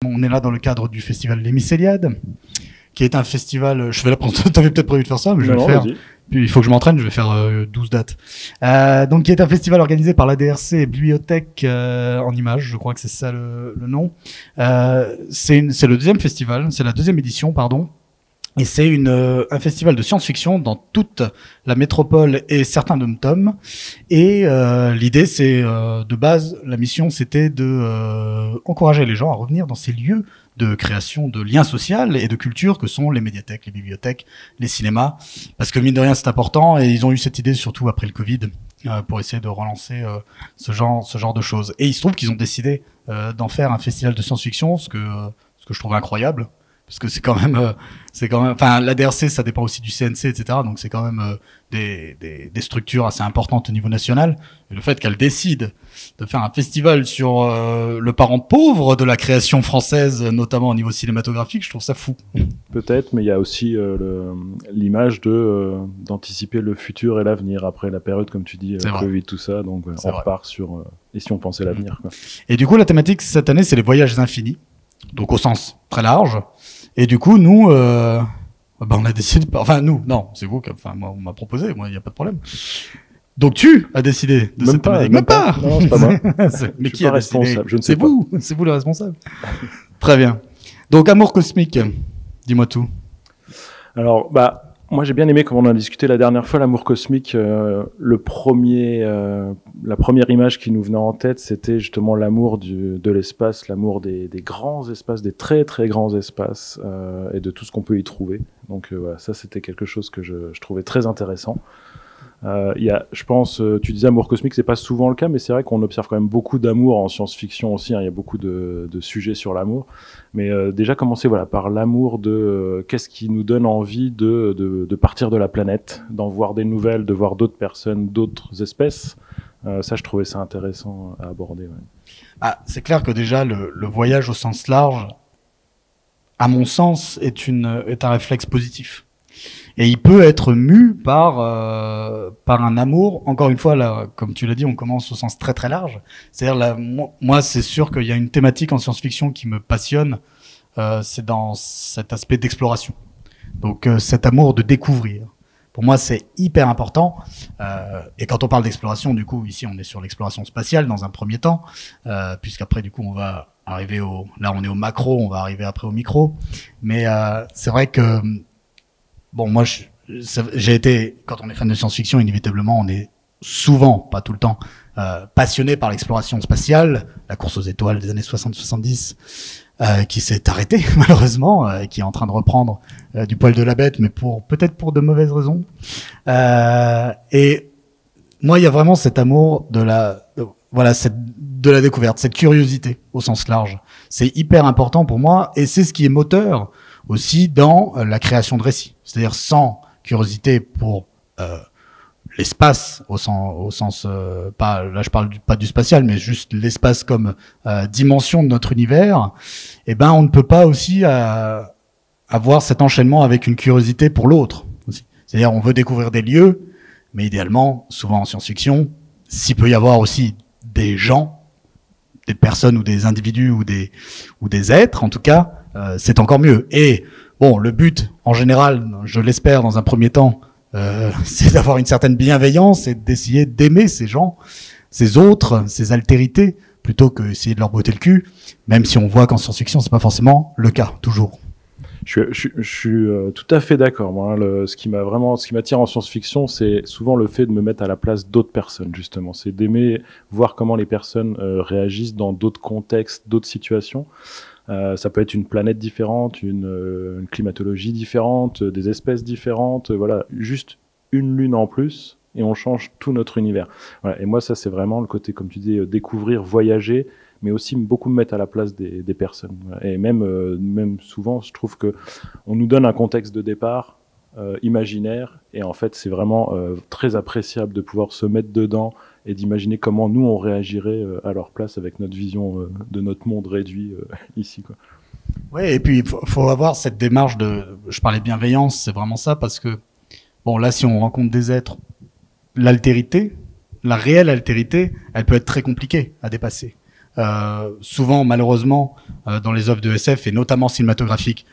On est là dans le cadre du festival Les Mycéliades, qui est un festival... Je fais la présentation, t'avais peut-être prévu de faire ça, mais je vais le faire. Puis il faut que je m'entraîne, je vais faire 12 dates. Donc, qui est un festival organisé par l'ADRC et Bibliothèque en images, je crois que c'est ça le nom. C'est le deuxième festival, c'est la deuxième édition, pardon. Et c'est un festival de science-fiction dans toute la métropole et certains dom-toms. Et l'idée, c'est de base, la mission, c'était de encourager les gens à revenir dans ces lieux de création de liens sociaux et de culture que sont les médiathèques, les bibliothèques, les cinémas. Parce que mine de rien, c'est important. Et ils ont eu cette idée surtout après le Covid pour essayer de relancer ce genre de choses. Et il se trouve qu'ils ont décidé d'en faire un festival de science-fiction, ce que je trouve incroyable. Parce que c'est quand même, enfin, la DRC, ça dépend aussi du CNC, etc. Donc c'est quand même des structures assez importantes au niveau national. Et le fait qu'elle décide de faire un festival sur le parent pauvre de la création française, notamment au niveau cinématographique, je trouve ça fou. Peut-être, mais il y a aussi l'image d'anticiper le futur et l'avenir après la période, comme tu dis, Covid, tout ça. Donc on repart sur et si on pensait l'avenir, quoi. Et du coup, la thématique cette année, c'est les voyages infinis. Donc au sens très large. Et du coup, nous, on a décidé, enfin nous, non, c'est vous, enfin moi, on m'a proposé, moi, il n'y a pas de problème. Donc tu as décidé de cette thématique. Même pas. Non, c'est pas moi. Mais qui a décidé? Je ne sais pas. C'est vous le responsable. Très bien. Donc Amour cosmique, dis-moi tout. Alors, moi, j'ai bien aimé, comme on en a discuté la dernière fois, l'amour cosmique. La première image qui nous venait en tête, c'était justement l'amour de l'espace, l'amour des grands espaces, des très très grands espaces, et de tout ce qu'on peut y trouver. Donc voilà, ça c'était quelque chose que je trouvais très intéressant. Je pense, tu disais amour cosmique, c'est pas souvent le cas, mais c'est vrai qu'on observe quand même beaucoup d'amour en science-fiction aussi. Il y a beaucoup de sujets sur l'amour. Mais déjà commencer par l'amour de qu'est-ce qui nous donne envie de partir de la planète, d'en voir des nouvelles, de voir d'autres personnes, d'autres espèces. Ça, je trouvais ça intéressant à aborder. Ouais. C'est clair que déjà le voyage au sens large, à mon sens, est un réflexe positif. Et il peut être mu par un amour. Encore une fois, là, comme tu l'as dit, on commence au sens très très large. C'est-à-dire, moi, c'est sûr qu'il y a une thématique en science-fiction qui me passionne. C'est dans cet aspect d'exploration. Donc, cet amour de découvrir. Pour moi, c'est hyper important. Et quand on parle d'exploration, du coup, ici, on est sur l'exploration spatiale dans un premier temps, puisqu'après, du coup, on va arriver là, on est au macro, on va arriver après au micro. Mais c'est vrai que bon, moi, j'ai été, quand on est fan de science-fiction, inévitablement, on est souvent, pas tout le temps, passionné par l'exploration spatiale, la course aux étoiles des années 60-70, qui s'est arrêtée, malheureusement, et qui est en train de reprendre du poil de la bête, mais peut-être pour de mauvaises raisons. Et moi, il y a vraiment cet amour de la découverte, cette curiosité au sens large. C'est hyper important pour moi, et c'est ce qui est moteur aussi dans la création de récits. C'est-à-dire sans curiosité pour l'espace au sens pas, là je parle pas du spatial, mais juste l'espace comme dimension de notre univers, on ne peut pas aussi avoir cet enchaînement avec une curiosité pour l'autre aussi. C'est-à-dire on veut découvrir des lieux, mais idéalement, souvent en science-fiction, s'il peut y avoir aussi des gens, des personnes ou des individus ou des êtres en tout cas, c'est encore mieux. Et bon, le but, en général, je l'espère dans un premier temps, c'est d'avoir une certaine bienveillance et d'essayer d'aimer ces gens, ces autres, ces altérités, plutôt que essayer de leur botter le cul, même si on voit qu'en science-fiction, c'est pas forcément le cas, toujours. Je suis tout à fait d'accord. Moi, ce qui m'attire en science-fiction, c'est souvent le fait de me mettre à la place d'autres personnes, justement. C'est d'aimer voir comment les personnes réagissent dans d'autres contextes, d'autres situations. Ça peut être une planète différente, une climatologie différente, des espèces différentes, voilà, juste une lune en plus et on change tout notre univers. Voilà. Et moi, ça, c'est vraiment le côté, comme tu dis, découvrir, voyager, mais aussi beaucoup me mettre à la place des personnes. Voilà. Et même souvent, je trouve que on nous donne un contexte de départ imaginaire et en fait, c'est vraiment très appréciable de pouvoir se mettre dedans et d'imaginer comment nous on réagirait à leur place avec notre vision de notre monde réduit ici, quoi. Ouais, et puis il faut avoir cette démarche je parlais de bienveillance, c'est vraiment ça, parce que bon là si on rencontre des êtres, l'altérité, la réelle altérité, elle peut être très compliquée à dépasser. Souvent, malheureusement, dans les œuvres de SF et notamment cinématographiques,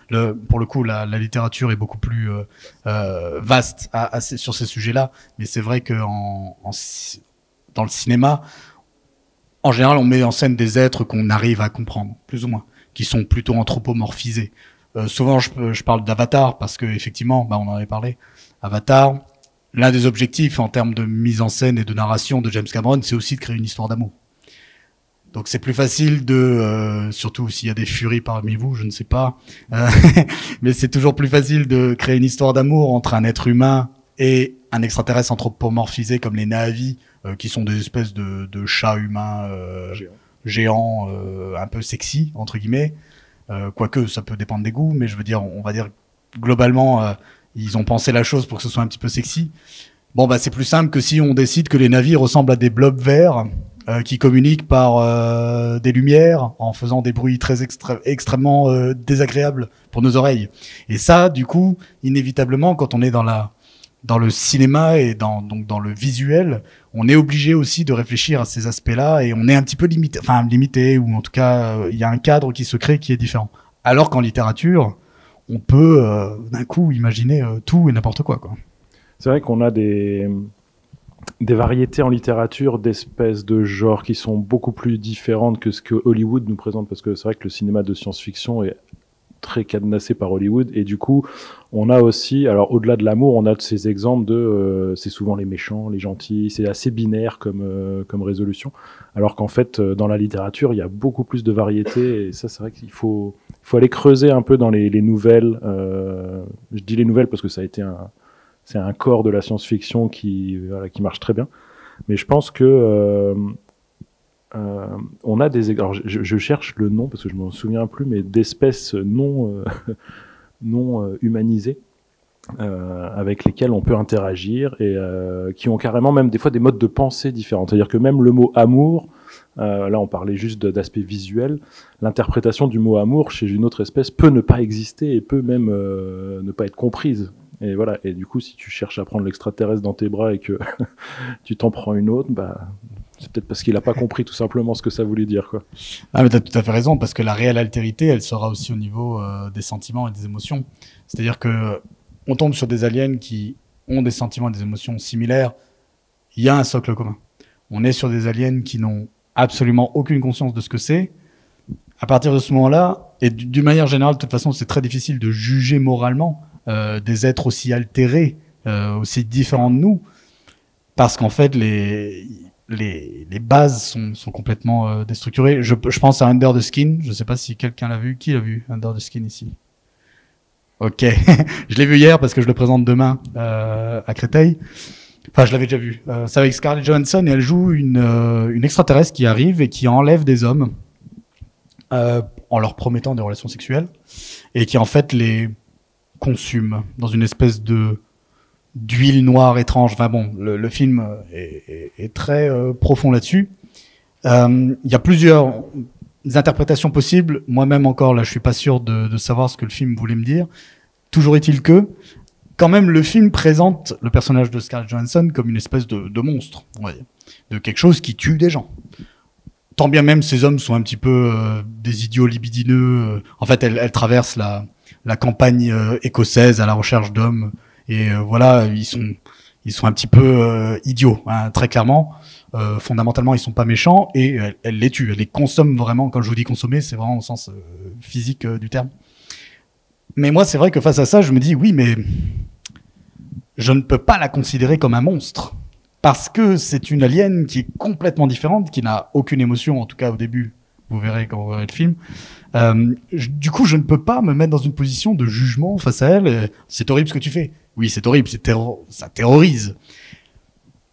pour le coup, la littérature est beaucoup plus vaste sur ces sujets-là. Mais c'est vrai que dans le cinéma, en général, on met en scène des êtres qu'on arrive à comprendre, plus ou moins, qui sont plutôt anthropomorphisés. Souvent, je parle d'Avatar parce que effectivement, on en avait parlé. Avatar, l'un des objectifs en termes de mise en scène et de narration de James Cameron, c'est aussi de créer une histoire d'amour. Donc c'est plus facile surtout s'il y a des furies parmi vous, je ne sais pas, mais c'est toujours plus facile de créer une histoire d'amour entre un être humain et un extraterrestre anthropomorphisé comme les Na'vi, qui sont des espèces de chats humains géants, un peu sexy entre guillemets. Quoique ça peut dépendre des goûts, mais je veux dire, on va dire globalement, ils ont pensé la chose pour que ce soit un petit peu sexy. Bon, c'est plus simple que si on décide que les Na'vi ressemblent à des blobs verts qui communiquent par des lumières en faisant des bruits très extrêmement désagréables pour nos oreilles. Et ça, du coup, inévitablement, quand on est dans le cinéma et donc dans le visuel, on est obligé aussi de réfléchir à ces aspects-là et on est un petit peu limité, ou en tout cas, il y a un cadre qui se crée qui est différent. Alors qu'en littérature, on peut d'un coup imaginer tout et n'importe quoi. C'est vrai qu'on a des variétés en littérature d'espèces de genres qui sont beaucoup plus différentes que ce que Hollywood nous présente, parce que c'est vrai que le cinéma de science-fiction est très cadenassé par Hollywood, et du coup on a aussi, alors au-delà de l'amour, on a ces exemples de c'est souvent les méchants, les gentils, c'est assez binaire comme résolution, alors qu'en fait dans la littérature il y a beaucoup plus de variété, et ça c'est vrai qu'il faut aller creuser un peu dans les nouvelles, je dis les nouvelles parce que ça a été c'est un corps de la science-fiction qui marche très bien, mais je pense que on a alors je cherche le nom parce que je m'en souviens plus, mais d'espèces non humanisées avec lesquelles on peut interagir et qui ont carrément même des fois des modes de pensée différents. C'est-à-dire que même le mot amour, là on parlait juste d'aspect visuel, l'interprétation du mot amour chez une autre espèce peut ne pas exister et peut même ne pas être comprise. Et voilà. Et du coup, si tu cherches à prendre l'extraterrestre dans tes bras et que tu t'en prends une autre, c'est peut-être parce qu'il n'a pas compris tout simplement ce que ça voulait dire, quoi. Ah, mais t'as tout à fait raison, parce que la réelle altérité, elle sera aussi au niveau des sentiments et des émotions. C'est-à-dire que on tombe sur des aliens qui ont des sentiments et des émotions similaires. Il y a un socle commun. On est sur des aliens qui n'ont absolument aucune conscience de ce que c'est. À partir de ce moment-là, et d'une manière générale, de toute façon, c'est très difficile de juger moralement des êtres aussi altérés, aussi différents de nous, parce qu'en fait, les bases sont complètement déstructurées. Je pense à Under the Skin. Je ne sais pas si quelqu'un l'a vu. Qui l'a vu, Under the Skin, ici? Ok. Je l'ai vu hier parce que je le présente demain à Créteil. Enfin, je l'avais déjà vu. C'est avec Scarlett Johansson et elle joue une extraterrestre qui arrive et qui enlève des hommes en leur promettant des relations sexuelles et qui en fait les consume dans une espèce d'huile noire étrange. Enfin bon, le film est très profond là-dessus. Il y a plusieurs interprétations possibles. Moi-même encore, là, je suis pas sûr de savoir ce que le film voulait me dire. Toujours est-il que, quand même, le film présente le personnage de Scarlett Johansson comme une espèce de monstre, on va dire, de quelque chose qui tue des gens. Tant bien même ces hommes sont un petit peu des idiots libidineux. En fait, elle traverse la campagne écossaise à la recherche d'hommes. Et voilà, ils sont un petit peu idiots, hein, très clairement. Fondamentalement, ils sont pas méchants et elle les tue. Elle les consomme vraiment. Quand je vous dis consommer, c'est vraiment au sens physique du terme. Mais moi, c'est vrai que face à ça, je me dis oui, mais je ne peux pas la considérer comme un monstre parce que c'est une alien qui est complètement différente, qui n'a aucune émotion, en tout cas au début. Vous verrez quand vous verrez le film. Du coup, je ne peux pas me mettre dans une position de jugement face à elle. C'est horrible ce que tu fais. Oui, c'est horrible, ça terrorise.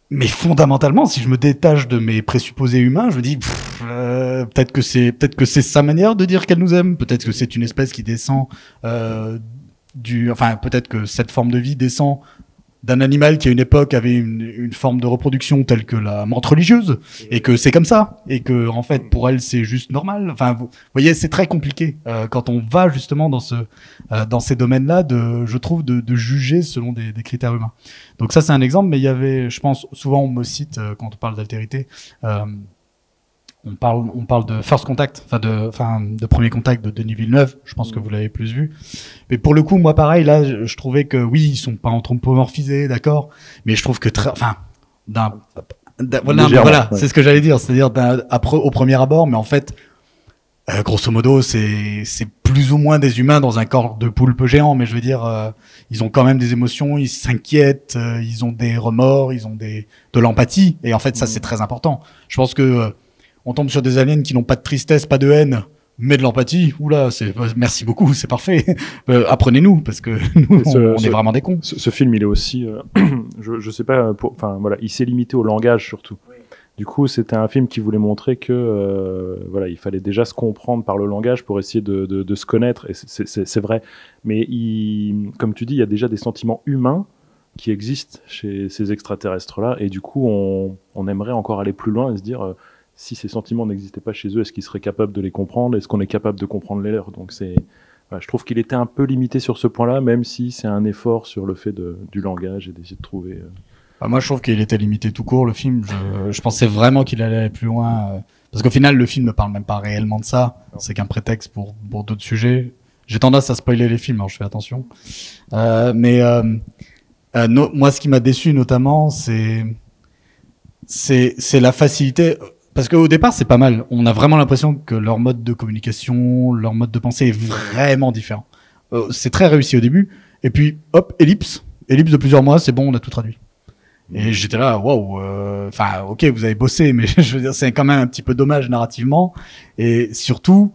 Mais fondamentalement, si je me détache de mes présupposés humains, je me dis peut-être que c'est sa manière de dire qu'elle nous aime. Peut-être que c'est une espèce qui descend peut-être que cette forme de vie descend d'un animal qui à une époque avait une forme de reproduction telle que la menthe religieuse, et que c'est comme ça, et que en fait pour elle c'est juste normal. Enfin, vous voyez, c'est très compliqué quand on va justement dans ces domaines-là, je trouve, de juger selon des critères humains. Donc ça c'est un exemple, mais il y avait, je pense, souvent on me cite quand on parle d'altérité, on parle de First Contact, de Premier Contact de Denis Villeneuve. Je pense que vous l'avez plus vu. Mais pour le coup, moi, pareil, là, je trouvais que oui, ils sont pas anthropomorphisés, d'accord. Mais je trouve que voilà, c'est ce que j'allais dire. C'est-à-dire au premier abord, mais en fait, grosso modo, c'est plus ou moins des humains dans un corps de poulpe géant, mais je veux dire, ils ont quand même des émotions, ils s'inquiètent, ils ont des remords, ils ont de l'empathie, et en fait, ça, c'est très important. Je pense que on tombe sur des aliens qui n'ont pas de tristesse, pas de haine, mais de l'empathie. Oula, merci beaucoup, c'est parfait. Apprenez-nous, parce que nous, on est vraiment des cons. Ce film, il est aussi, je sais pas, enfin voilà, il s'est limité au langage surtout. Oui. Du coup, c'était un film qui voulait montrer que voilà, il fallait déjà se comprendre par le langage pour essayer de se connaître. Et c'est vrai. Mais comme tu dis, il y a déjà des sentiments humains qui existent chez ces extraterrestres-là. Et du coup, on aimerait encore aller plus loin et se dire, si ces sentiments n'existaient pas chez eux, est-ce qu'ils seraient capables de les comprendre? Est-ce qu'on est capable de comprendre les leurs? Donc voilà, je trouve qu'il était un peu limité sur ce point-là, même si c'est un effort sur le fait du langage et d'essayer de trouver... Moi, je trouve qu'il était limité tout court, le film. Je pensais vraiment qu'il allait aller plus loin. Parce qu'au final, le film ne parle même pas réellement de ça. Non. C'est qu'un prétexte pour d'autres sujets. J'ai tendance à spoiler les films, alors je fais attention. Moi, ce qui m'a déçu notamment, c'est la facilité. Parce qu'au départ, c'est pas mal. On a vraiment l'impression que leur mode de communication, leur mode de pensée est vraiment différent. C'est très réussi au début. Et puis, hop, ellipse de plusieurs mois, c'est bon, on a tout traduit. Et j'étais là, waouh, ok, vous avez bossé, mais je veux dire, c'est quand même un petit peu dommage narrativement. Et surtout,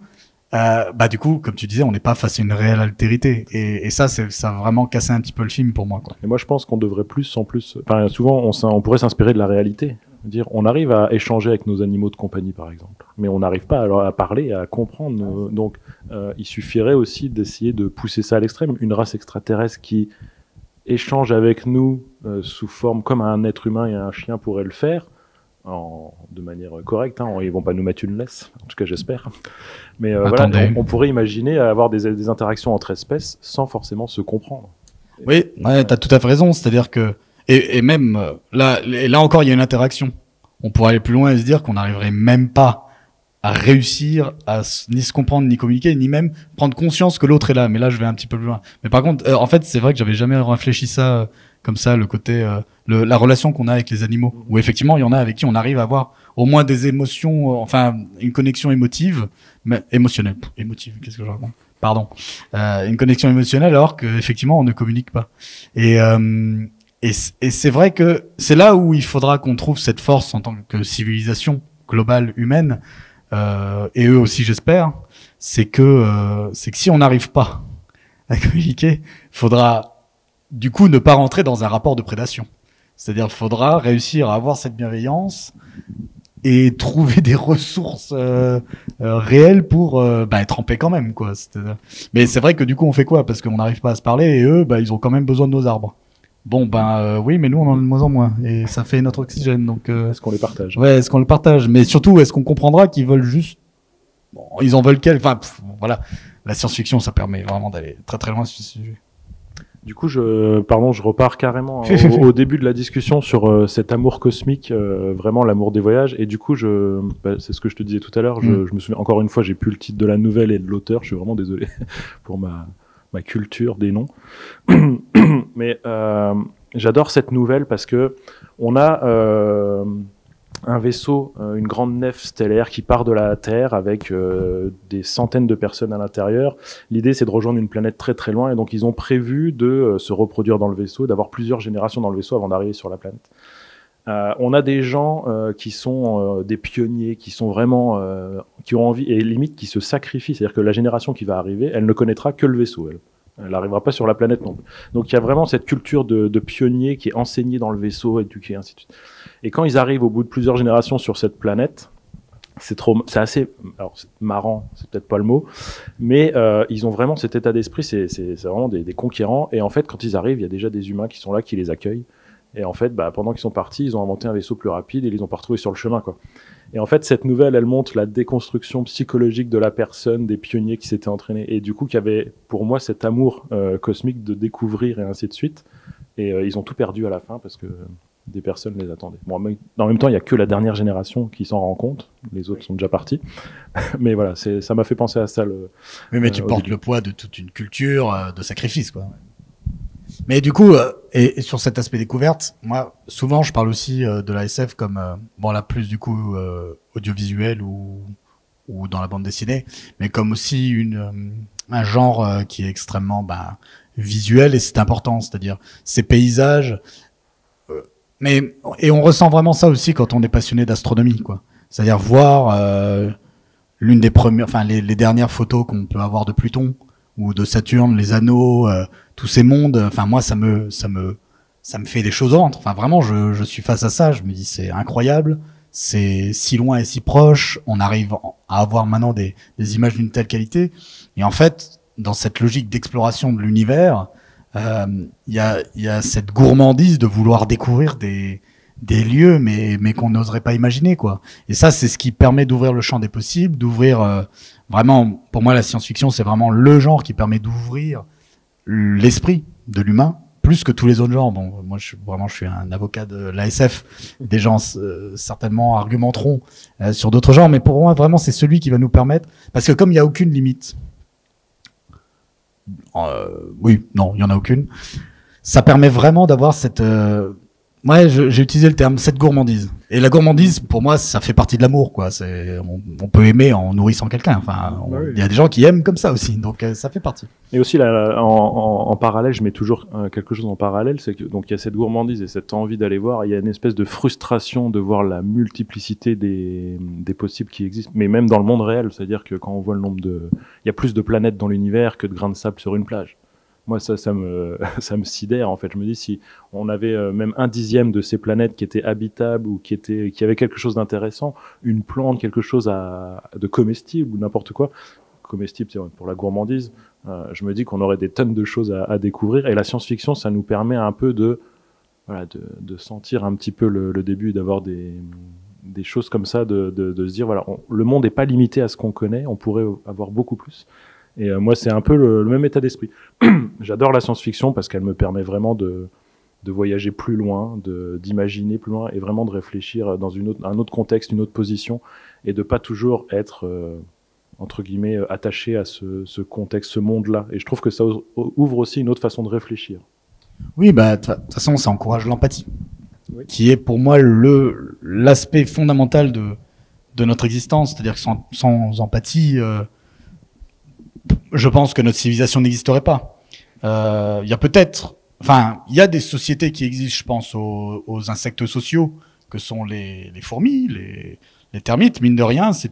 du coup, comme tu disais, on n'est pas face à une réelle altérité. Et ça, ça a vraiment cassé un petit peu le film pour moi, quoi. Et moi, je pense qu'on devrait enfin, souvent, on pourrait s'inspirer de la réalité. Dire, on arrive à échanger avec nos animaux de compagnie, par exemple, mais on n'arrive pas à parler, à comprendre. Donc, il suffirait aussi d'essayer de pousser ça à l'extrême. Une race extraterrestre qui échange avec nous sous forme comme un être humain et un chien pourrait le faire, de manière correcte. Ils vont pas nous mettre une laisse, en tout cas j'espère. Mais voilà, on pourrait imaginer avoir des interactions entre espèces sans forcément se comprendre. Oui, ouais, t'as tout à fait raison. C'est-à-dire que et même là encore, il y a une interaction. On pourrait aller plus loin et se dire qu'on n'arriverait même pas à réussir à ni se comprendre, ni communiquer, ni même prendre conscience que l'autre est là. Mais là, je vais un petit peu plus loin. Mais par contre, en fait, c'est vrai que j'avais jamais réfléchi ça comme ça, le côté, la relation qu'on a avec les animaux. Où effectivement, il y en a avec qui on arrive à avoir au moins des émotions, une connexion émotive, mais émotionnelle. Émotive, qu'est-ce que je raconte? Pardon. Une connexion émotionnelle alors qu'effectivement, on ne communique pas. Et c'est vrai que c'est là où il faudra qu'on trouve cette force en tant que civilisation globale humaine. Et eux aussi, j'espère, c'est que si on n'arrive pas à communiquer, faudra du coup ne pas rentrer dans un rapport de prédation. C'est-à-dire, faudra réussir à avoir cette bienveillance et trouver des ressources réelles pour être en paix quand même, quoi. Mais c'est vrai que du coup, on fait quoi? Parce qu'on n'arrive pas à se parler et eux, ils ont quand même besoin de nos arbres. Bon, oui, mais nous, on en a de moins en moins. Et ça fait notre oxygène. Donc, est-ce qu'on les partage? Ouais, est-ce qu'on le partage? Mais surtout, est-ce qu'on comprendra qu'ils veulent juste... Bon, ils en veulent quel... Voilà. La science-fiction, ça permet vraiment d'aller très très loin sur ce sujet. Du coup, je repars carrément au début de la discussion sur cet amour cosmique, vraiment l'amour des voyages. Et du coup, c'est ce que je te disais tout à l'heure. Je me souviens, encore une fois, j'ai plus le titre de la nouvelle et de l'auteur. Je suis vraiment désolé pour ma culture des noms. Mais j'adore cette nouvelle parce que on a un vaisseau, une grande nef stellaire qui part de la Terre avec des centaines de personnes à l'intérieur. L'idée, c'est de rejoindre une planète très très loin et donc ils ont prévu de se reproduire dans le vaisseau, d'avoir plusieurs générations dans le vaisseau avant d'arriver sur la planète. On a des gens qui sont des pionniers, qui sont vraiment, qui ont envie et limite qui se sacrifient. C'est-à-dire que la génération qui va arriver, elle ne connaîtra que le vaisseau. Elle n'arrivera pas sur la planète non plus. Donc il y a vraiment cette culture de pionniers qui est enseignée dans le vaisseau, éduquée, ainsi de suite. Et quand ils arrivent au bout de plusieurs générations sur cette planète, c'est assez, alors c'est marrant, c'est peut-être pas le mot, mais ils ont vraiment cet état d'esprit, c'est vraiment des conquérants. Et en fait, quand ils arrivent, il y a déjà des humains qui sont là, qui les accueillent. Et en fait, pendant qu'ils sont partis, ils ont inventé un vaisseau plus rapide et ils les ont pas retrouvés sur le chemin, quoi. Et en fait, cette nouvelle, elle montre la déconstruction psychologique de la personne, des pionniers qui s'étaient entraînés. Et du coup, qui avait, pour moi, cet amour cosmique de découvrir et ainsi de suite. Et ils ont tout perdu à la fin parce que des personnes les attendaient. Bon, en même temps, il n'y a que la dernière génération qui s'en rend compte. Les autres sont déjà partis. Mais voilà, ça m'a fait penser à ça. Oui, mais tu portes le poids de toute une culture de sacrifice, quoi. Mais du coup, et sur cet aspect découverte, moi, souvent, je parle aussi de la SF comme, bon, là, plus du coup, audiovisuel ou dans la bande dessinée, mais comme aussi un genre qui est extrêmement visuel, et c'est important, c'est-à-dire ces paysages. Et on ressent vraiment ça aussi quand on est passionné d'astronomie, quoi. C'est-à-dire voir l'une des premières, enfin les dernières photos qu'on peut avoir de Pluton ou de Saturne, les anneaux, tous ces mondes. Enfin moi, ça me fait des choses au ventre. Enfin vraiment, je suis face à ça. Je me dis c'est incroyable. C'est si loin et si proche. On arrive à avoir maintenant des images d'une telle qualité. Et en fait, dans cette logique d'exploration de l'univers, il y a cette gourmandise de vouloir découvrir des lieux mais qu'on n'oserait pas imaginer, quoi. Et ça, c'est ce qui permet d'ouvrir le champ des possibles, d'ouvrir vraiment, pour moi la science-fiction c'est vraiment le genre qui permet d'ouvrir l'esprit de l'humain plus que tous les autres genres. Bon, moi je suis un avocat de l'ASF. Des gens certainement argumenteront sur d'autres genres, mais pour moi vraiment c'est celui qui va nous permettre, parce que comme il n'y a aucune limite, oui, non, il y en a aucune. Ça permet vraiment d'avoir cette, j'ai utilisé le terme, cette gourmandise. Et la gourmandise, pour moi, ça fait partie de l'amour, quoi. On peut aimer en nourrissant quelqu'un. Enfin, il y a des gens qui aiment comme ça aussi, donc ça fait partie. Et aussi, là, en parallèle, je mets toujours quelque chose en parallèle, c'est que donc il y a cette gourmandise et cette envie d'aller voir. Il y a une espèce de frustration de voir la multiplicité des possibles qui existent, mais même dans le monde réel, c'est-à-dire que quand on voit il y a plus de planètes dans l'univers que de grains de sable sur une plage. Moi, ça me sidère, en fait. Je me dis, si on avait même 1/10 de ces planètes qui étaient habitables ou qui avaient quelque chose d'intéressant, une plante, quelque chose de comestible ou n'importe quoi. Comestible, c'est pour la gourmandise. Je me dis qu'on aurait des tonnes de choses à découvrir. Et la science-fiction, ça nous permet un peu de sentir un petit peu le début, d'avoir des choses comme ça, de se dire, voilà, le monde n'est pas limité à ce qu'on connaît, on pourrait avoir beaucoup plus. Et moi, c'est un peu le même état d'esprit. J'adore la science-fiction parce qu'elle me permet vraiment de voyager plus loin, d'imaginer plus loin et vraiment de réfléchir dans un autre contexte, une autre position, et de pas toujours être, entre guillemets, attaché à ce contexte, ce monde-là. Et je trouve que ça ouvre aussi une autre façon de réfléchir. Oui, de toute façon, ça encourage l'empathie, oui, qui est pour moi l'aspect fondamental de notre existence. C'est-à-dire que sans empathie, je pense que notre civilisation n'existerait pas. Il y a peut-être, il y a des sociétés qui existent, je pense aux insectes sociaux, que sont les fourmis, les termites. Mine de rien, c'est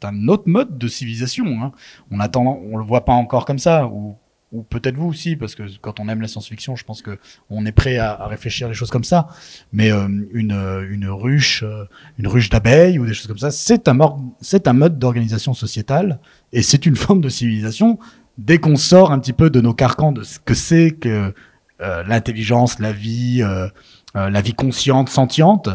un autre mode de civilisation, hein. On le voit pas encore comme ça, ou peut-être vous aussi, parce que quand on aime la science-fiction, je pense que on est prêt à réfléchir les choses comme ça. Mais une ruche d'abeilles ou des choses comme ça, c'est un mode d'organisation sociétale, et c'est une forme de civilisation. Dès qu'on sort un petit peu de nos carcans de ce que c'est que l'intelligence, la vie consciente, sentiente,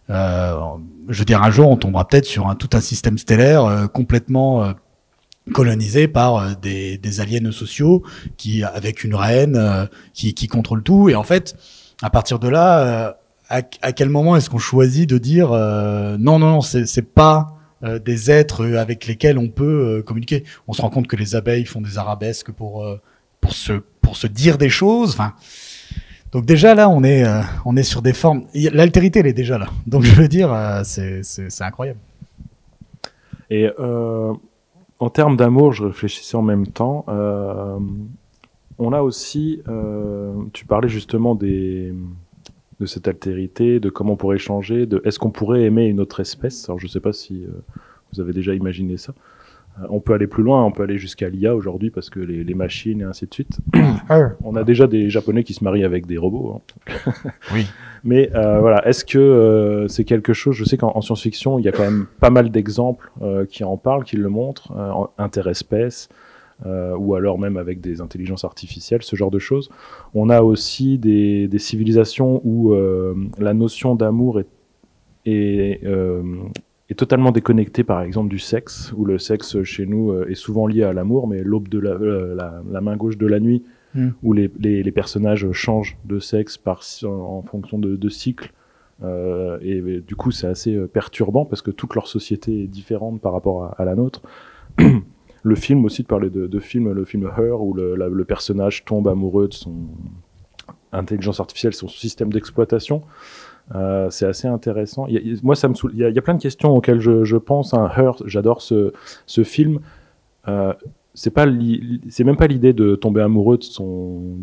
je veux dire, un jour on tombera peut-être sur tout un système stellaire complètement colonisé par des aliens sociaux avec une reine qui contrôle tout. Et en fait, à partir de là, à quel moment est-ce qu'on choisit de dire non, c'est pas des êtres avec lesquels on peut communiquer. On se rend compte que les abeilles font des arabesques pour se dire des choses. Enfin, donc déjà là, on est sur des formes. L'altérité, elle est déjà là. Donc je veux dire, c'est incroyable. Et en termes d'amour, je réfléchissais en même temps. On a aussi, tu parlais justement de cette altérité, de comment on pourrait changer, est-ce qu'on pourrait aimer une autre espèce. Alors je ne sais pas si vous avez déjà imaginé ça. On peut aller plus loin, on peut aller jusqu'à l'IA aujourd'hui parce que les machines et ainsi de suite. On a déjà des Japonais qui se marient avec des robots. Hein. Oui. Mais voilà, est-ce que c'est quelque chose, je sais qu'en science-fiction, il y a quand même pas mal d'exemples qui en parlent, qui le montrent, interespèces, ou alors même avec des intelligences artificielles, ce genre de choses. On a aussi des civilisations où la notion d'amour est totalement déconnectée, par exemple, du sexe, où le sexe chez nous est souvent lié à l'amour, mais l'aube de la main gauche de la nuit, où les personnages changent de sexe en fonction de cycles, Et du coup, c'est assez perturbant parce que toute leur société est différente par rapport à la nôtre. Le film aussi, de parler le film Her, où le personnage tombe amoureux de son intelligence artificielle, son système d'exploitation. C'est assez intéressant. Moi, il y a plein de questions auxquelles je pense. Her, j'adore ce film. C'est même pas l'idée de tomber amoureux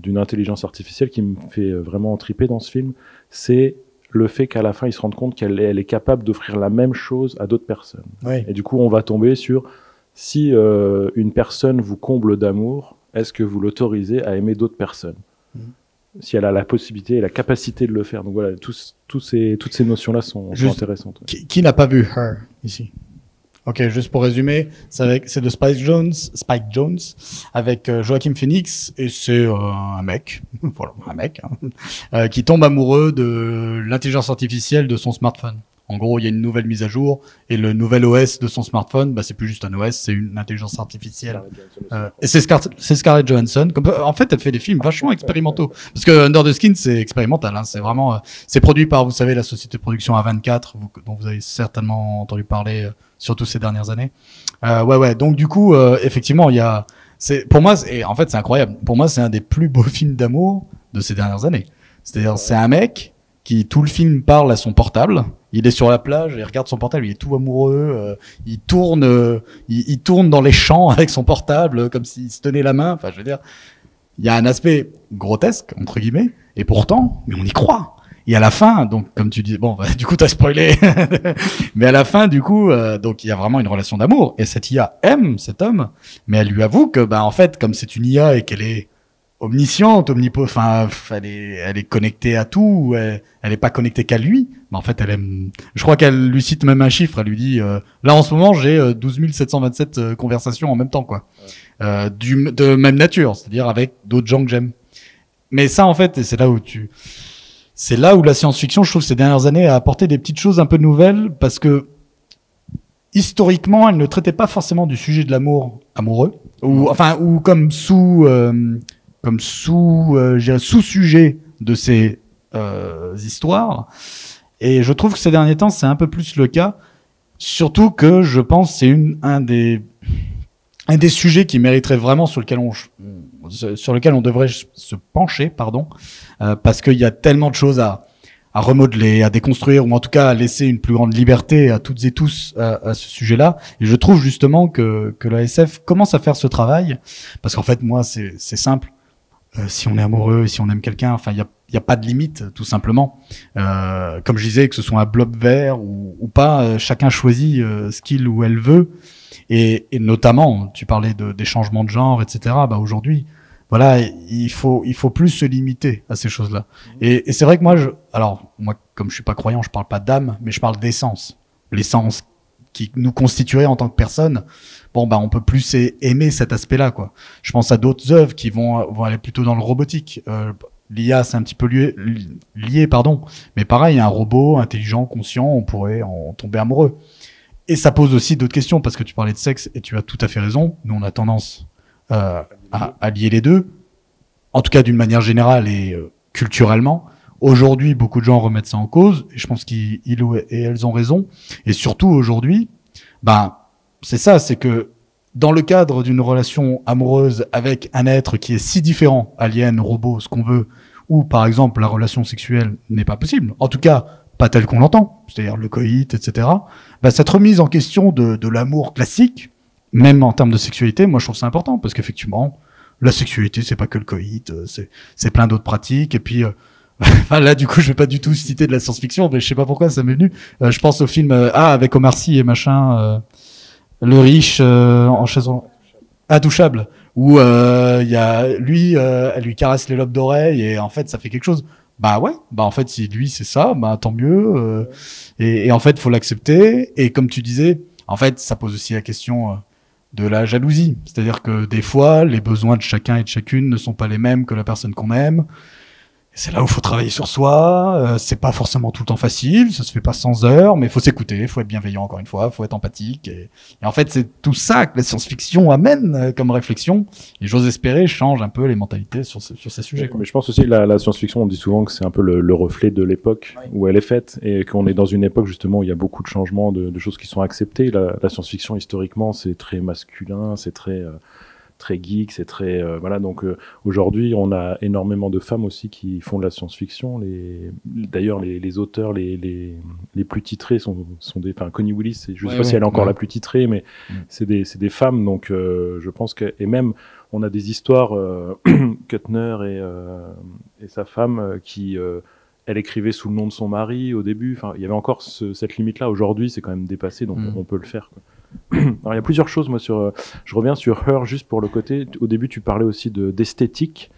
d'une intelligence artificielle qui me fait vraiment triper dans ce film. C'est le fait qu'à la fin, ils se rendent compte qu'elle est capable d'offrir la même chose à d'autres personnes. Oui. Et du coup, on va tomber sur si une personne vous comble d'amour, est-ce que vous l'autorisez à aimer d'autres personnes ? Si elle a la possibilité et la capacité de le faire. Donc voilà, toutes ces notions-là sont intéressantes. Ouais. Qui n'a pas vu Her ici ? Ok, juste pour résumer, c'est de Spike Jonze avec Joaquin Phoenix, et c'est un mec, voilà, un mec, qui tombe amoureux de l'intelligence artificielle de son smartphone. En gros, il y a une nouvelle mise à jour, et le nouvel OS de son smartphone, bah, c'est plus juste un OS, c'est une intelligence artificielle. Et c'est Scarlett Johansson. En fait, elle fait des films vachement expérimentaux. Parce que Under the Skin, c'est expérimental, hein. C'est vraiment, c'est produit par, vous savez, la société de production A24, dont vous avez certainement entendu parler, surtout ces dernières années. Ouais. Donc, du coup, effectivement, pour moi, en fait, c'est incroyable. Pour moi, c'est un des plus beaux films d'amour de ces dernières années. C'est-à-dire, c'est un mec qui, tout le film, parle à son portable. Il est sur la plage, il regarde son portable, il est tout amoureux, il tourne dans les champs avec son portable, comme s'il se tenait la main. Enfin, je veux dire, il y a un aspect grotesque, entre guillemets, et pourtant, mais on y croit. Et à la fin, donc, comme tu dis, bon, bah, du coup, t'as spoilé. Mais à la fin, du coup, donc, il y a vraiment une relation d'amour. Et cette IA aime cet homme, mais elle lui avoue que, bah, en fait, comme c'est une IA et qu'elle est omnisciente, enfin, elle est connectée à tout, elle est pas connectée qu'à lui, mais en fait, elle aime, je crois qu'elle lui cite même un chiffre, elle lui dit, là, en ce moment, j'ai 12 727 conversations en même temps, quoi. De même nature, c'est-à-dire avec d'autres gens que j'aime. Mais ça, en fait, c'est là où la science-fiction, je trouve, ces dernières années, a apporté des petites choses un peu nouvelles, parce que, historiquement, elle ne traitait pas forcément du sujet de l'amour amoureux, ou comme sous-sujet de ces histoires. Et je trouve que ces derniers temps, c'est un peu plus le cas. Surtout que je pense que c'est un des sujets qui mériterait vraiment sur lequel on devrait se pencher, parce qu'il y a tellement de choses à remodeler, à déconstruire, ou en tout cas à laisser une plus grande liberté à toutes et tous à ce sujet-là. Et je trouve justement que la SF commence à faire ce travail, parce qu'en fait, moi, c'est simple. Si on est amoureux, si on aime quelqu'un, enfin, il y a pas de limite, tout simplement. Comme je disais, que ce soit un blob vert ou pas, chacun choisit ce qu'il ou elle veut. Et notamment, tu parlais des changements de genre, etc. Bah, aujourd'hui, voilà, il faut plus se limiter à ces choses-là. Et c'est vrai que moi, comme je suis pas croyant, je parle pas d'âme, mais je parle d'essence. L'essence qui nous constituerait en tant que personne. Bon, bah, on peut plus aimer cet aspect-là, quoi. Je pense à d'autres œuvres qui vont aller plutôt dans le robotique. L'IA, c'est un petit peu lié, pardon. Mais pareil, un robot intelligent, conscient, on pourrait en tomber amoureux. Et ça pose aussi d'autres questions, parce que tu parlais de sexe, et tu as tout à fait raison. Nous, on a tendance à lier les deux. En tout cas, d'une manière générale et culturellement. Aujourd'hui, beaucoup de gens remettent ça en cause, et je pense qu'ils et elles ont raison. Et surtout, aujourd'hui, c'est ça, c'est que dans le cadre d'une relation amoureuse avec un être qui est si différent, alien, robot, ce qu'on veut, ou par exemple la relation sexuelle n'est pas possible, en tout cas pas telle qu'on l'entend, c'est-à-dire le coït, etc., cette remise en question de l'amour classique, même en termes de sexualité, moi je trouve ça important, parce qu'effectivement, la sexualité, c'est pas que le coït, c'est plein d'autres pratiques, et puis... là, du coup, je vais pas du tout citer de la science-fiction, mais je sais pas pourquoi ça m'est venu. Je pense au film avec Omar Sy et machin, le riche en chaise intouchable, où il y a lui, elle lui caresse les lobes d'oreille, et en fait, ça fait quelque chose. Bah ouais, bah en fait, si lui c'est ça, bah tant mieux. Et en fait, faut l'accepter. Et comme tu disais, en fait, ça pose aussi la question de la jalousie, c'est-à-dire que des fois, les besoins de chacun et de chacune ne sont pas les mêmes que la personne qu'on aime. C'est là où il faut travailler sur soi. C'est pas forcément tout le temps facile, ça se fait pas 100 heures, mais il faut s'écouter, il faut être bienveillant encore une fois, il faut être empathique. Et en fait, c'est tout ça que la science-fiction amène comme réflexion. Et j'ose espérer change un peu les mentalités sur ces sujets. Mais je pense aussi la science-fiction, on dit souvent que c'est un peu le reflet de l'époque où elle est faite, et qu'on est dans une époque justement où il y a beaucoup de changements, de choses qui sont acceptées. La science-fiction historiquement, c'est très masculin, c'est très geek, c'est très voilà. Donc aujourd'hui, on a énormément de femmes aussi qui font de la science-fiction. D'ailleurs, les auteurs les plus titrés sont des. Enfin, Connie Willis, je sais pas si elle est encore la plus titrée, mais c'est des femmes. Donc je pense que, et même on a des histoires Kuttner et sa femme qui elle écrivait sous le nom de son mari au début. Enfin, il y avait encore cette limite-là. Aujourd'hui, c'est quand même dépassé, donc on peut le faire, quoi. Alors, il y a plusieurs choses, moi, je reviens sur Her juste pour le côté. Au début, tu parlais aussi d'esthétique.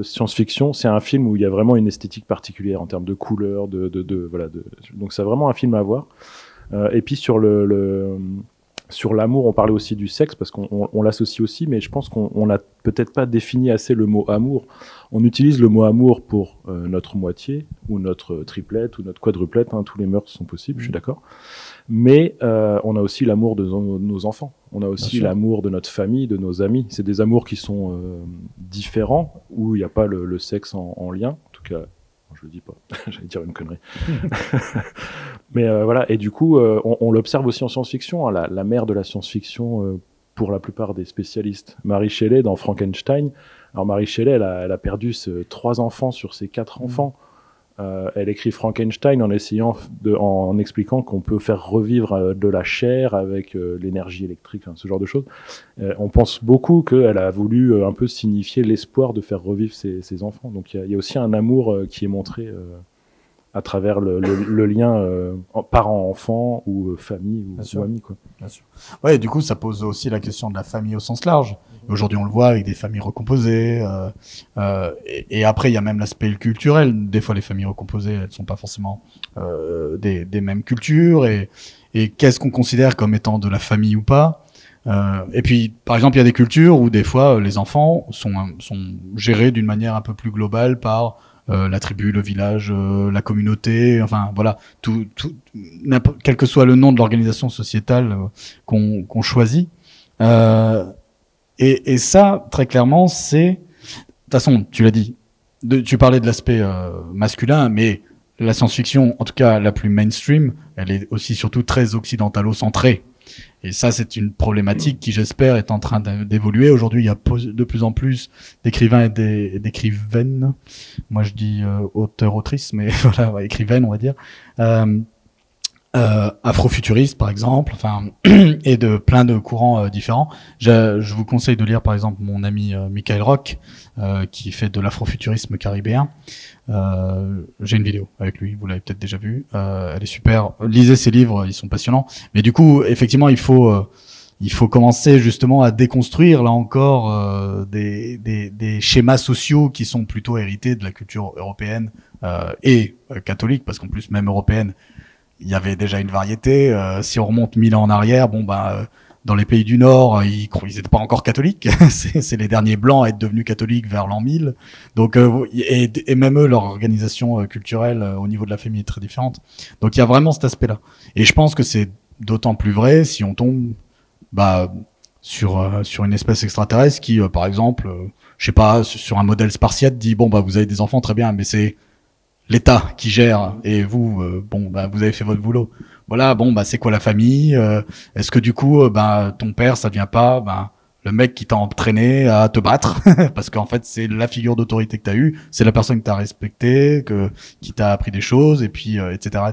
Science-fiction, c'est un film où il y a vraiment une esthétique particulière en termes de couleurs, voilà. Donc, c'est vraiment un film à voir. Et puis, sur l'amour, on parlait aussi du sexe, parce qu'on l'associe aussi, mais je pense qu'on n'a peut-être pas défini assez le mot amour. On utilise le mot amour pour notre moitié, ou notre triplette, ou notre quadruplette, hein, tous les meurtres sont possibles, je suis d'accord. Mais on a aussi l'amour de nos enfants. On a aussi l'amour de notre famille, de nos amis. C'est des amours qui sont différents, où il n'y a pas le sexe en lien. En tout cas, je le dis pas, j'allais dire une connerie. Mais voilà, et du coup, on l'observe aussi en science-fiction, hein, la mère de la science-fiction pour la plupart des spécialistes. Mary Shelley dans Frankenstein. Alors Mary Shelley, elle a perdu 3 enfants sur ses 4 enfants. Elle écrit Frankenstein en expliquant qu'on peut faire revivre de la chair avec l'énergie électrique, hein, ce genre de choses. On pense beaucoup qu'elle a voulu un peu signifier l'espoir de faire revivre ses enfants. Donc il y a aussi un amour qui est montré à travers le lien parent-enfant ou famille ou ami, quoi. Bien sûr. Ouais, du coup, ça pose aussi la question de la famille au sens large. Aujourd'hui, on le voit avec des familles recomposées. Et après, il y a même l'aspect culturel. Des fois, les familles recomposées, elles sont pas forcément des mêmes cultures. Et qu'est-ce qu'on considère comme étant de la famille ou pas. Et puis, par exemple, il y a des cultures où des fois, les enfants sont gérés d'une manière un peu plus globale par la tribu, le village, la communauté, enfin voilà, quel que soit le nom de l'organisation sociétale qu'on choisit. Et ça, très clairement, c'est... De toute façon, tu l'as dit, tu parlais de l'aspect masculin, mais la science-fiction, en tout cas la plus mainstream, elle est aussi surtout très occidentalo-centrée. Et ça, c'est une problématique qui, j'espère, est en train d'évoluer. Aujourd'hui, il y a de plus en plus d'écrivains et d'écrivaines. Moi, je dis auteur-autrice, mais voilà, ouais, écrivaine, on va dire. Afrofuturistes, par exemple, enfin, et de plein de courants différents. Je vous conseille de lire, par exemple, mon ami Michael Rock, qui fait de l'afrofuturisme caribéen. J'ai une vidéo avec lui, vous l'avez peut-être déjà vue. Elle est super. Lisez ses livres, ils sont passionnants. Mais du coup, effectivement, il faut commencer justement à déconstruire là encore des schémas sociaux qui sont plutôt hérités de la culture européenne et catholique, parce qu'en plus même européenne, il y avait déjà une variété. Si on remonte 1000 ans en arrière, dans les pays du Nord, ils n'étaient pas encore catholiques. c'est les derniers blancs à être devenus catholiques vers l'an 1000. Donc, et même eux, leur organisation culturelle au niveau de la famille est très différente. Donc, il y a vraiment cet aspect-là. Et je pense que c'est d'autant plus vrai si on tombe sur une espèce extraterrestre qui, par exemple, je sais pas, sur un modèle spartiate, dit vous avez des enfants, très bien, mais c'est l'État qui gère et vous, vous avez fait votre boulot. Voilà, c'est quoi la famille? Est-ce que du coup, ton père, ça devient pas le mec qui t'a entraîné à te battre parce qu'en fait, c'est la figure d'autorité que t'as eue, c'est la personne que t'as respectée, qui t'a appris des choses et puis etc.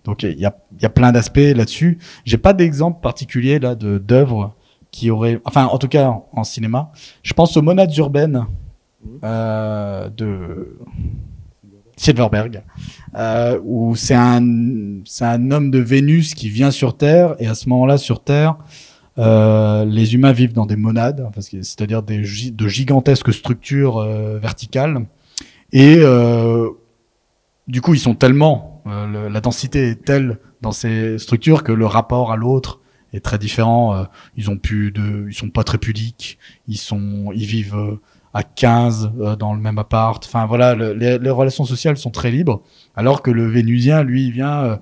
Donc il y a plein d'aspects là-dessus. J'ai pas d'exemple particulier là d'œuvres qui auraient, enfin en tout cas en cinéma. Je pense aux Monades urbaines de Silverberg, où c'est un homme de Vénus qui vient sur Terre, et à ce moment-là, sur Terre, les humains vivent dans des monades, c'est-à-dire de gigantesques structures verticales, et du coup, ils sont tellement, la densité est telle dans ces structures que le rapport à l'autre est très différent. Ils sont pas très pudiques. Ils vivent à 15 dans le même appart. Enfin voilà, les relations sociales sont très libres, alors que le Vénusien, lui, il vient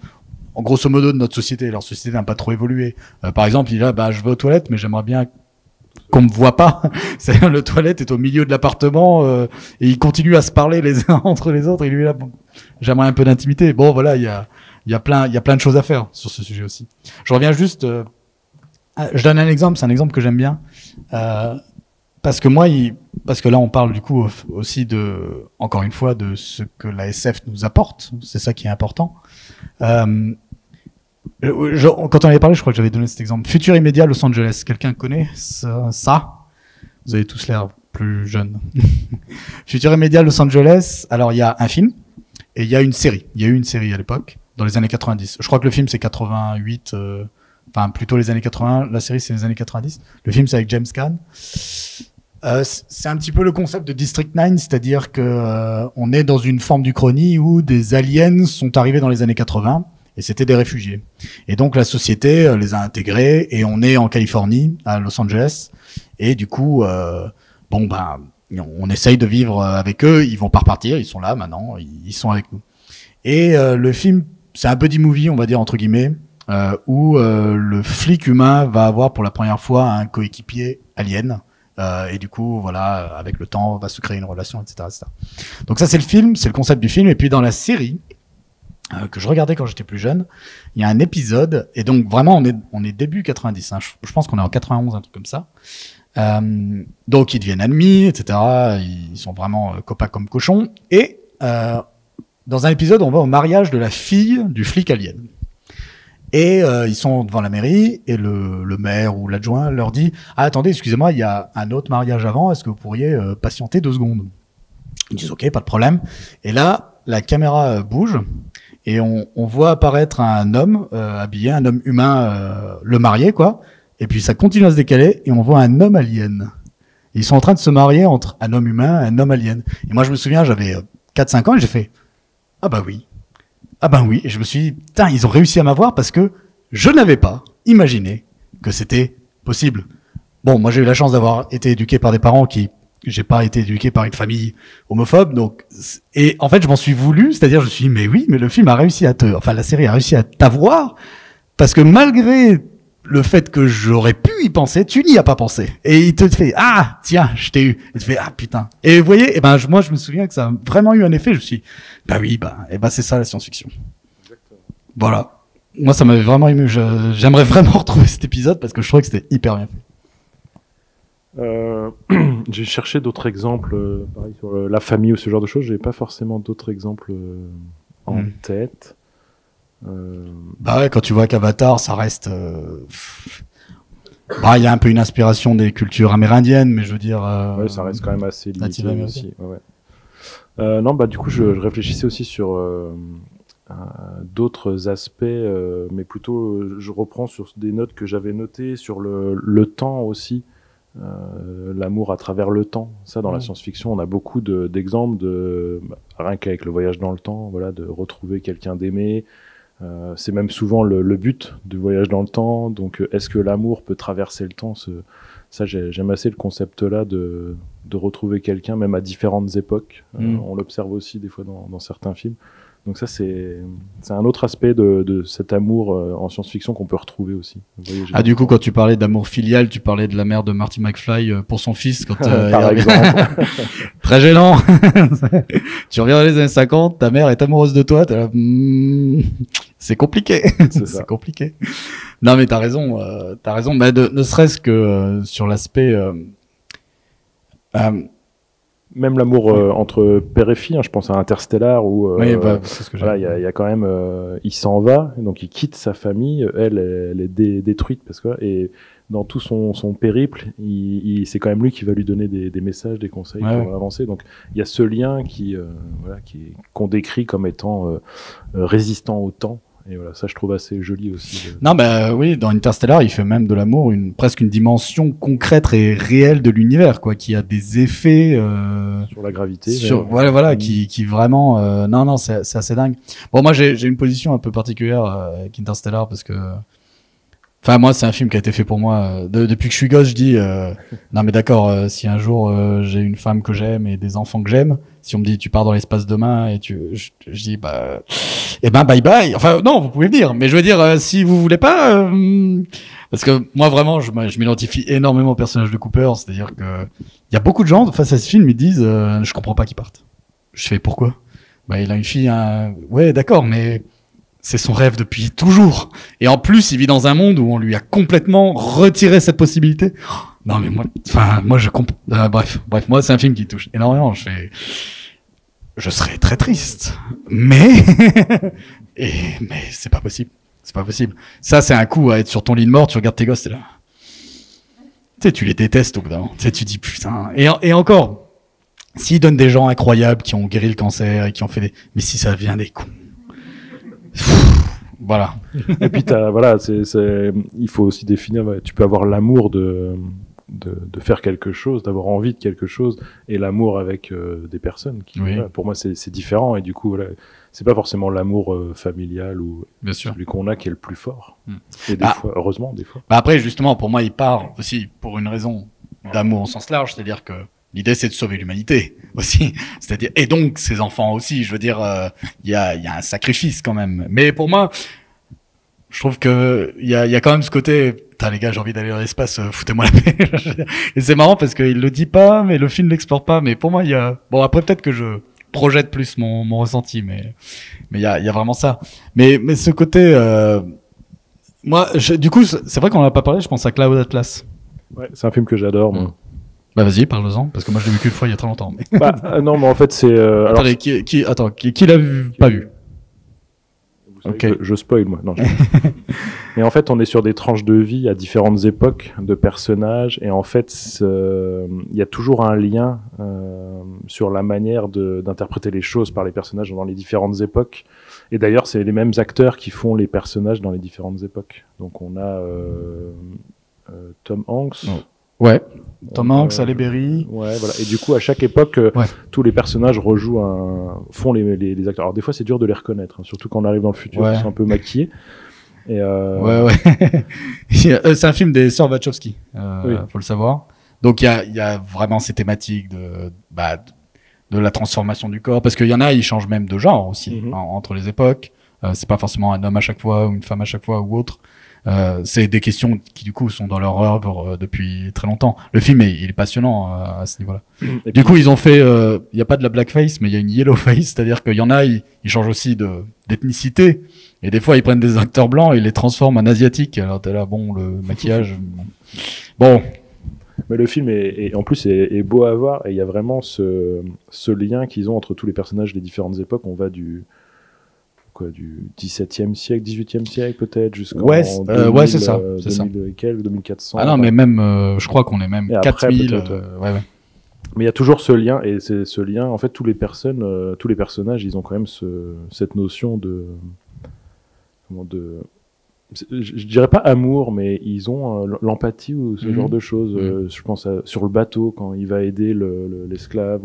en grosso modo de notre société. Leur société n'a pas trop évolué. Par exemple, il est là, je vais aux toilettes, mais j'aimerais bien qu'on me voit pas. C'est-à-dire, le toilette est au milieu de l'appartement et ils continuent à se parler les uns entre les autres. Et lui est là, bon, j'aimerais un peu d'intimité. Bon, voilà, il y a plein de choses à faire sur ce sujet aussi. Je reviens juste. Je donne un exemple. C'est un exemple que j'aime bien parce que là, on parle du coup aussi encore une fois, de ce que la SF nous apporte. C'est ça qui est important. Quand on avait parlé, je crois que j'avais donné cet exemple. Futur immédiat Los Angeles. Quelqu'un connaît ça? Vous avez tous l'air plus jeunes. Futur immédiat Los Angeles. Alors, il y a un film et il y a une série. Il y a eu une série à l'époque, dans les années 90. Je crois que le film, c'est 88, enfin, plutôt les années 80. La série, c'est les années 90. Le film, c'est avec James Caan. C'est un petit peu le concept de District 9, c'est-à-dire que on est dans une forme d'Uchronie où des aliens sont arrivés dans les années 80. Et c'était des réfugiés. Et donc la société les a intégrés et on est en Californie, à Los Angeles. Et du coup, on essaye de vivre avec eux. Ils vont pas repartir, ils sont là maintenant, ils sont avec nous. Et le film, c'est un buddy movie, on va dire entre guillemets, où le flic humain va avoir pour la première fois un coéquipier alien. Et du coup, voilà, avec le temps, va se créer une relation, etc., etc. Donc ça, c'est le film, c'est le concept du film. Et puis dans la série, que je regardais quand j'étais plus jeune, il y a un épisode, et donc vraiment on est début 90, hein, je pense qu'on est en 91, un truc comme ça. Donc ils deviennent ennemis, etc. Ils sont vraiment copains comme cochons. Et dans un épisode, on va au mariage de la fille du flic alien. Et ils sont devant la mairie, et le maire ou l'adjoint leur dit « Ah, attendez, excusez-moi, il y a un autre mariage avant, est-ce que vous pourriez patienter 2 secondes ?» Ils disent « Ok, pas de problème. » Et là, la caméra bouge, et on voit apparaître un homme habillé, un homme humain, le marié, quoi. Et puis ça continue à se décaler, et on voit un homme alien. Et ils sont en train de se marier entre un homme humain et un homme alien. Et moi, je me souviens, j'avais 4-5 ans, et j'ai fait « Ah bah oui. Ah ben oui. » Et je me suis dit « Putain, ils ont réussi à m'avoir parce que je n'avais pas imaginé que c'était possible. » Bon, moi, j'ai eu la chance d'avoir été éduqué par des parents j'ai pas été éduqué par une famille homophobe, donc, et en fait, je m'en suis voulu, c'est-à-dire, je me suis dit, mais oui, mais le film a réussi la série a réussi à t'avoir, parce que malgré le fait que j'aurais pu y penser, tu n'y as pas pensé. Et il te fait, ah, tiens, je t'ai eu. Et tu fais, ah, putain. Et vous voyez, moi, je me souviens que ça a vraiment eu un effet, je me suis dit, c'est ça la science-fiction. Exactement. Voilà. Moi, ça m'avait vraiment ému. J'aimerais vraiment retrouver cet épisode parce que je trouvais que c'était hyper bien fait. J'ai cherché d'autres exemples, pareil sur la famille ou ce genre de choses. J'ai pas forcément d'autres exemples en tête. Quand tu vois qu'Avatar, ça reste. Il y a un peu une inspiration des cultures amérindiennes, mais je veux dire. Ouais, ça reste quand même assez limité aussi. Ouais. Non, du coup, je réfléchissais aussi sur d'autres aspects, mais plutôt, je reprends sur des notes que j'avais notées sur le temps aussi. L'amour à travers le temps, ça dans la science-fiction on a beaucoup d'exemples rien qu'avec le voyage dans le temps, voilà, de retrouver quelqu'un d'aimer, c'est même souvent le but du voyage dans le temps, donc est-ce que l'amour peut traverser le temps, ça j'aime assez le concept là de retrouver quelqu'un même à différentes époques, on l'observe aussi des fois dans certains films. Donc ça, c'est un autre aspect de cet amour en science-fiction qu'on peut retrouver aussi. Voyez, du coup, quand tu parlais d'amour filial, tu parlais de la mère de Marty McFly pour son fils. Par exemple. Très gênant. Tu reviens dans les années 50, ta mère est amoureuse de toi. Là, c'est compliqué. C'est compliqué. Non, mais t'as raison. Ne serait-ce que sur l'aspect... Même l'amour entre père et fille, je pense à Interstellar où c'est ce que il y a quand même il s'en va, donc il quitte sa famille, elle est détruite parce que et dans tout son périple, c'est quand même lui qui va lui donner des messages, des conseils pour avancer. Donc il y a ce lien qu'on décrit comme étant résistant au temps. Et voilà, ça je trouve assez joli aussi. Non, oui, dans Interstellar, il fait même de l'amour presque une dimension concrète et réelle de l'univers, quoi, qui a des effets sur la gravité. Qui vraiment, non, c'est assez dingue. Bon, moi j'ai une position un peu particulière avec Interstellar parce que Enfin, moi, c'est un film qui a été fait pour moi. Depuis que je suis gosse, je dis, non mais d'accord, si un jour j'ai une femme que j'aime et des enfants que j'aime, si on me dit tu pars dans l'espace demain et je dis bah, eh ben bye bye. Enfin non, vous pouvez venir, mais je veux dire, si vous voulez pas, parce que moi vraiment, je m'identifie énormément au personnage de Cooper, c'est-à-dire que il y a beaucoup de gens face à ce film, ils disent, je comprends pas qu'ils partent. Je fais pourquoi? Bah il a une fille, ouais d'accord, mais c'est son rêve depuis toujours. Et en plus, il vit dans un monde où on lui a complètement retiré cette possibilité. Non, mais moi, je comprends. Bref, moi, c'est un film qui touche énormément. Je serais très triste. Mais c'est pas possible. C'est pas possible. Ça, c'est un coup à être sur ton lit de mort, tu regardes tes gosses, t'es là. Tu sais, tu les détestes au bout d'un moment. Tu sais, tu dis putain. Et encore, s'ils donnent des gens incroyables qui ont guéri le cancer et qui ont fait des, mais si ça vient des cons. Voilà. Et puis il faut aussi définir. Tu peux avoir l'amour de faire quelque chose, d'avoir envie de quelque chose, et l'amour avec des personnes. Pour moi, c'est différent. Et du coup, c'est pas forcément l'amour familial ou celui qu'on a qui est le plus fort. Et des fois, heureusement, des fois. Bah après, justement, pour moi, il part aussi pour une raison d'amour au sens large, c'est-à-dire que l'idée, c'est de sauver l'humanité aussi. C'est-à-dire, et donc, ses enfants aussi. Je veux dire, il y a un sacrifice quand même. Mais pour moi, je trouve que il y a quand même ce côté, putain, les gars, j'ai envie d'aller dans l'espace, foutez-moi la paix. Et c'est marrant parce qu'il le dit pas, mais le film l'explore pas. Mais pour moi, bon, après, peut-être que je projette plus mon ressenti, mais il y a vraiment ça. Mais ce côté, moi, du coup, c'est vrai qu'on en a pas parlé, je pense à Cloud Atlas. Ouais, c'est un film que j'adore, moi. Bah vas-y, parle-en, parce que moi je l'ai vu qu'une fois il y a très longtemps. Mais... non, mais en fait c'est... Attendez, qui l'a pas vu? Okay. Je spoil, moi. Non, mais en fait, on est sur des tranches de vie à différentes époques de personnages, et en fait, il y a toujours un lien sur la manière d'interpréter les choses par les personnages dans les différentes époques. Et d'ailleurs, c'est les mêmes acteurs qui font les personnages dans les différentes époques. Donc on a Tom Hanks... Ouais, Tom Hanks, Halle Berry. Ouais, voilà. Et du coup, à chaque époque, tous les personnages font les acteurs. Alors des fois, c'est dur de les reconnaître, hein, surtout quand on arrive dans le futur, ils sont un peu maquillés. Et Ouais. C'est un film des sœurs Wachowski, faut le savoir. Donc il y a vraiment ces thématiques de la transformation du corps, parce qu'il y en a, ils changent même de genre aussi entre les époques. C'est pas forcément un homme à chaque fois ou une femme à chaque fois ou autre. C'est des questions qui du coup sont dans leur œuvre depuis très longtemps. Le film il est passionnant à ce niveau-là. Du coup ils ont fait, il y a pas de la blackface, mais il y a une yellow face, c'est-à-dire qu'il y en a, ils changent aussi d'ethnicité, et des fois ils prennent des acteurs blancs et ils les transforment en asiatiques. Alors t'es là, bon, le maquillage, bon. Mais le film en plus est beau à voir, et il y a vraiment ce lien qu'ils ont entre tous les personnages des différentes époques. On va du 17e siècle, 18e siècle peut-être, jusqu'en 2000, c'est ça. 2400. Ah non, mais même, je crois qu'on est même 4000. Ouais. Mais il y a toujours ce lien, et c'est ce lien, en fait, tous les personnages, ils ont quand même cette notion je dirais pas amour, mais ils ont l'empathie ou ce genre de choses. Je pense sur le bateau, quand il va aider l'esclave,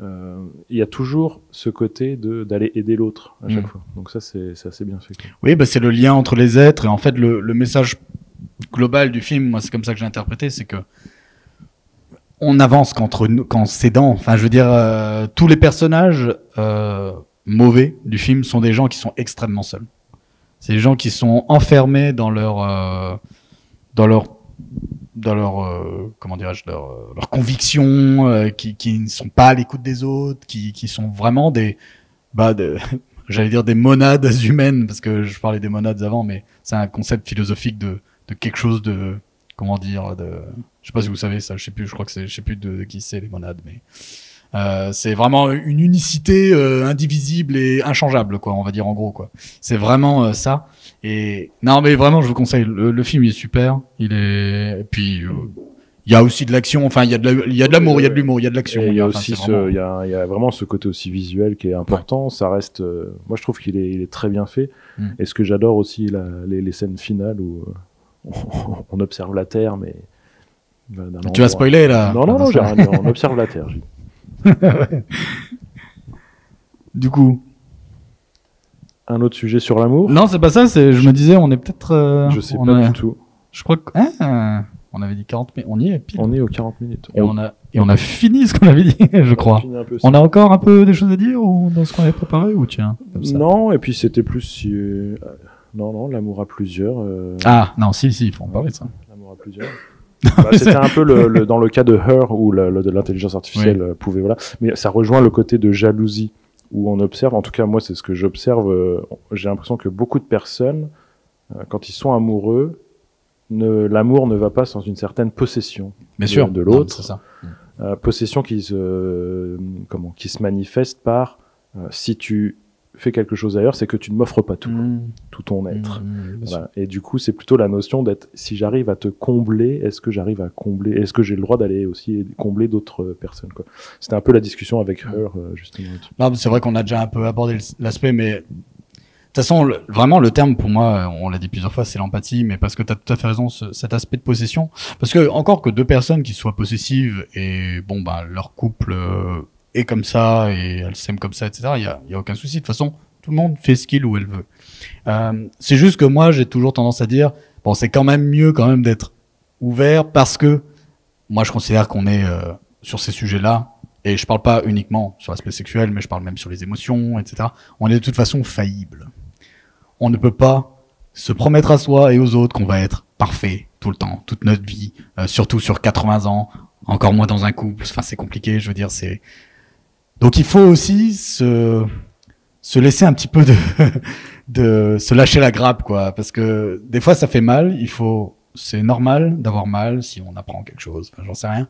il y a toujours ce côté d'aller aider l'autre à chaque fois. Donc ça, c'est assez bien fait. Oui, c'est le lien entre les êtres, et en fait, le message global du film, moi, c'est comme ça que j'ai interprété, c'est que on avance quand c'est dans. Enfin, je veux dire, tous les personnages mauvais du film sont des gens qui sont extrêmement seuls. C'est des gens qui sont enfermés dans leur comment dirais-je, leur conviction, qui ne sont pas à l'écoute des autres, qui sont vraiment j'allais dire des monades humaines, parce que je parlais des monades avant, mais c'est un concept philosophique de quelque chose de, comment dire, je sais pas si vous savez ça, je sais plus de qui c'est les monades, mais c'est vraiment une unicité indivisible et inchangeable, quoi, on va dire en gros, quoi. C'est vraiment ça. Et non, mais vraiment, je vous conseille. Le film, il est super. Et puis il y a aussi de l'action. Enfin, il y a de l'amour, il y a de l'humour, il y a de l'action. Il y a aussi il y a vraiment ce côté aussi visuel qui est important. Ça reste. Moi, je trouve qu'il est très bien fait. Et ce que j'adore aussi, les scènes finales où on observe la Terre, mais tu vas spoiler là? Non, j'ai rien dit. On observe la Terre. Du coup, un autre sujet sur l'amour? Non, c'est pas ça. Je me disais, on est peut-être. Je sais pas du tout. Je crois que on avait dit 40 minutes. On y est pile. On est aux 40 minutes. Et on a fini ce qu'on avait dit, je crois. On a encore un peu des choses à dire ou dans ce qu'on avait préparé ou tiens Non, et puis c'était plus non, l'amour à plusieurs. Ah non, si, il faut en parler de ça. L'amour à plusieurs. C'était un peu dans le cas de Her où de l'intelligence artificielle pouvait mais ça rejoint le côté de jalousie où on observe, en tout cas moi c'est ce que j'observe, j'ai l'impression que beaucoup de personnes quand ils sont amoureux, l'amour ne va pas sans une certaine possession de l'autre. C'est ça. Possession qui se manifeste par si tu fais quelque chose ailleurs, c'est que tu ne m'offres pas tout ton être. Voilà. Et du coup, c'est plutôt la notion d'être, si j'arrive à te combler, est-ce que j'ai le droit d'aller aussi combler d'autres personnes, quoi. C'était un peu la discussion avec Her, justement. Non, c'est vrai qu'on a déjà un peu abordé l'aspect, mais de toute façon, vraiment, le terme, pour moi, on l'a dit plusieurs fois, c'est l'empathie, mais parce que tu as tout à fait raison, cet aspect de possession. Parce que, encore que deux personnes qui soient possessives et, leur couple est comme ça et elles s'aiment comme ça, etc., il y a aucun souci. De toute façon, tout le monde fait ce qu'il ou elle veut. C'est juste que moi, j'ai toujours tendance à dire, c'est quand même mieux d'être ouvert parce que moi, je considère qu'on est sur ces sujets-là. Et je parle pas uniquement sur l'aspect sexuel, mais je parle même sur les émotions, etc. On est de toute façon faillible. On ne peut pas se promettre à soi et aux autres qu'on va être parfait tout le temps, toute notre vie, surtout sur 80 ans, encore moins dans un couple. Enfin, c'est compliqué, je veux dire, Donc il faut aussi se laisser un petit peu de se lâcher la grappe, quoi, parce que des fois ça fait mal. C'est normal d'avoir mal si on apprend quelque chose. Enfin, j'en sais rien.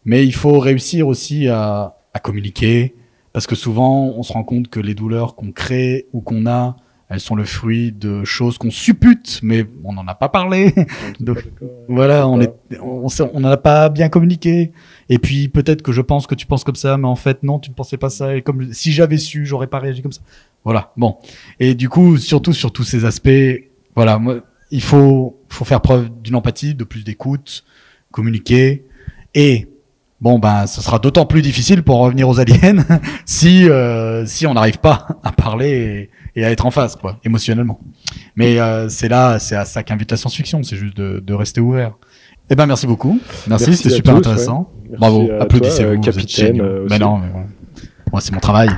Mais il faut réussir aussi à communiquer, parce que souvent on se rend compte que les douleurs qu'on crée ou qu'on a, elles sont le fruit de choses qu'on suppute, mais on n'en a pas parlé. Donc, voilà, on n'en a pas bien communiqué. Et puis peut-être que je pense que tu penses comme ça, mais en fait non, tu ne pensais pas ça. Et comme si j'avais su, j'aurais pas réagi comme ça. Voilà, bon. Et du coup, surtout sur tous ces aspects, voilà, moi, il faut faire preuve d'une empathie, de plus d'écoute, communiquer. Et ce sera d'autant plus difficile pour revenir aux aliens si on n'arrive pas à parler et à être en face, quoi, émotionnellement. Mais c'est à ça qu'invite la science-fiction, c'est juste de rester ouvert. Eh ben, merci beaucoup. Merci, c'était super intéressant. Ouais. Bravo, applaudissez-vous. Capitaine. Mais non, moi c'est mon travail.